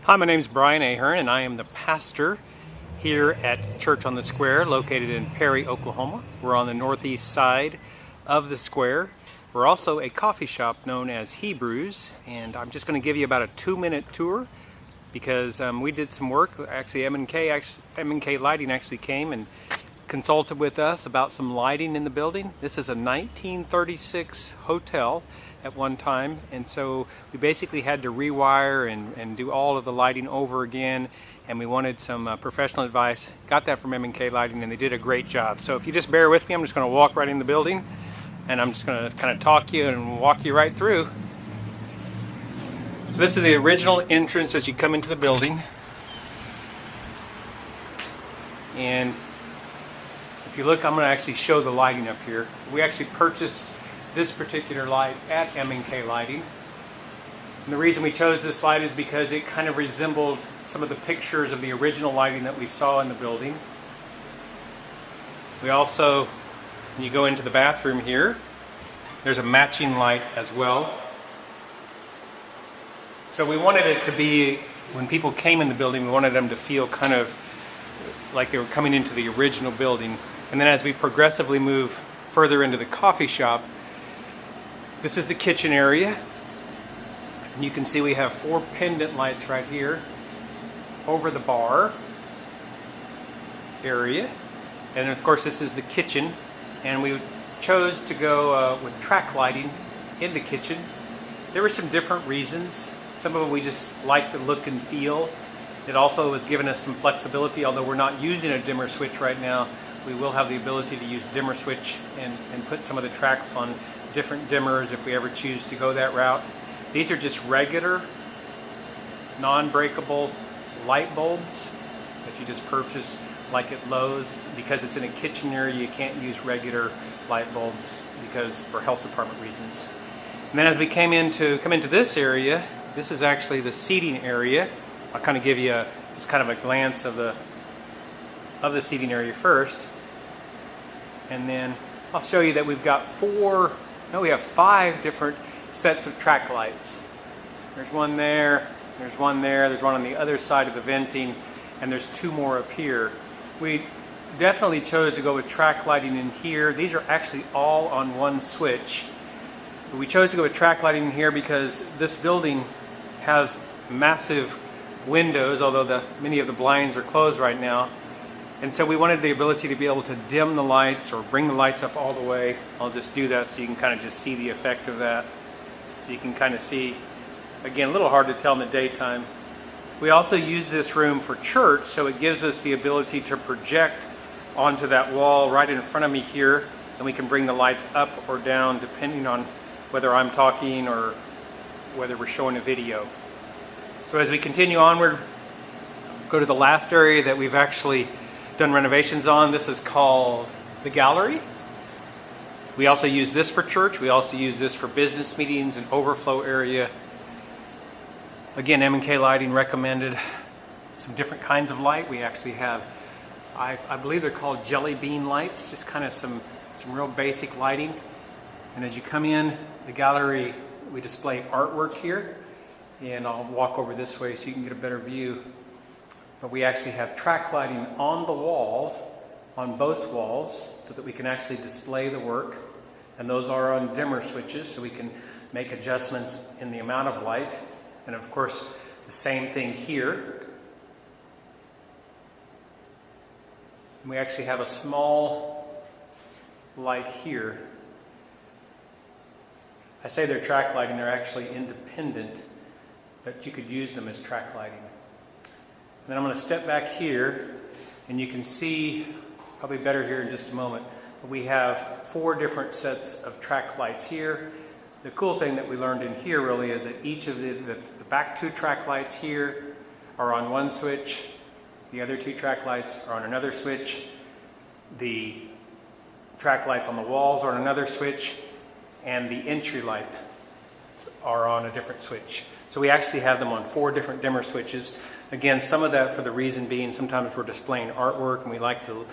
Hi, my name is Brian Ahern, and I am the pastor here at Church on the Square, located in Perry, Oklahoma. We're on the northeast side of the square. We're also a coffee shop known as HeBrews, and I'm just going to give you about a 2-minute tour because we did some work. Actually, M&K Lighting actually came and consulted with us about some lighting in the building. This is a 1936 hotel at one time, and so we basically had to rewire and do all of the lighting over again, and we wanted some professional advice. Got that from M&K Lighting, and they did a great job. So if you just bear with me, I'm just going to walk right in the building, and I'm just going to kind of talk you and walk you right through. So this is the original entrance as you come into the building, and if you look, I'm going to actually show the lighting up here. We actually purchased this particular light at M&K Lighting. And the reason we chose this light is because it kind of resembled some of the pictures of the original lighting that we saw in the building. We also, when you go into the bathroom here, there's a matching light as well. So we wanted it to be, when people came in the building, we wanted them to feel kind of like they were coming into the original building. And then as we progressively move further into the coffee shop, this is the kitchen area. And you can see we have 4 pendant lights right here over the bar area. And of course this is the kitchen. And we chose to go with track lighting in the kitchen. There were some different reasons. Some of them we just like the look and feel. It also has given us some flexibility, although we're not using a dimmer switch right now. We will have the ability to use dimmer switch and put some of the tracks on different dimmers if we ever choose to go that route. These are just regular, non-breakable light bulbs that you just purchase like at Lowe's. Because it's in a kitchen area, you can't use regular light bulbs because for health department reasons. And then as we come into this area, this is actually the seating area. I'll kind of give you just kind of a glance of the seating area first, and then I'll show you that we've got 5 different sets of track lights. There's one there, there's one there, there's one on the other side of the venting, and there's 2 more up here. We definitely chose to go with track lighting in here. These are actually all on one switch. But we chose to go with track lighting in here because this building has massive windows, although many of the blinds are closed right now. And so we wanted the ability to be able to dim the lights or bring the lights up all the way. I'll just do that so you can kind of just see the effect of that. So you can kind of see, again, a little hard to tell in the daytime. We also use this room for church, so it gives us the ability to project onto that wall right in front of me here, and we can bring the lights up or down depending on whether I'm talking or whether we're showing a video. So as we continue onward, go to the last area that we've actually done renovations on. This is called the gallery. We also use this for church. We also use this for business meetings and overflow area. Again, M&K Lighting recommended some different kinds of light. We actually have, I believe they're called jelly bean lights, just kind of some real basic lighting. And as you come in the gallery, we display artwork here. And I'll walk over this way so you can get a better view. But we actually have track lighting on the wall, on both walls, so that we can actually display the work. And those are on dimmer switches, so we can make adjustments in the amount of light. And of course, the same thing here. And we actually have a small light here. I say they're track lighting, they're actually independent, but you could use them as track lighting. And then I'm going to step back here, and you can see, probably better here in just a moment, but we have 4 different sets of track lights here. The cool thing that we learned in here really is that each of the back 2 track lights here are on one switch, the other 2 track lights are on another switch, the track lights on the walls are on another switch, and the entry light are on a different switch. So we actually have them on 4 different dimmer switches. Again, some of that for the reason being sometimes we're displaying artwork and we like the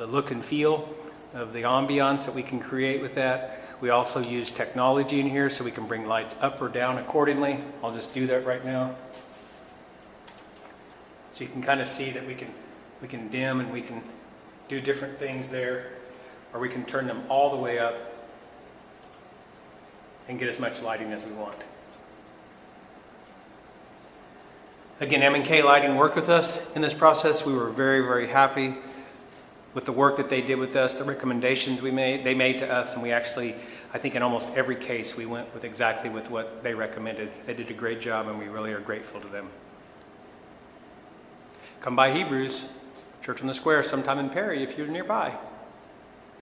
look and feel of the ambiance that we can create with that. We also use technology in here so we can bring lights up or down accordingly. I'll just do that right now. So you can kind of see that we can dim and we can do different things there, or we can turn them all the way up and get as much lighting as we want. Again, M&K Lighting worked with us in this process. We were very, very happy with the work that they did with us, the recommendations they made to us, and we actually, I think in almost every case, we went with exactly with what they recommended. They did a great job, and we really are grateful to them. Come by HeBrews, Church on the Square, sometime in Perry if you're nearby.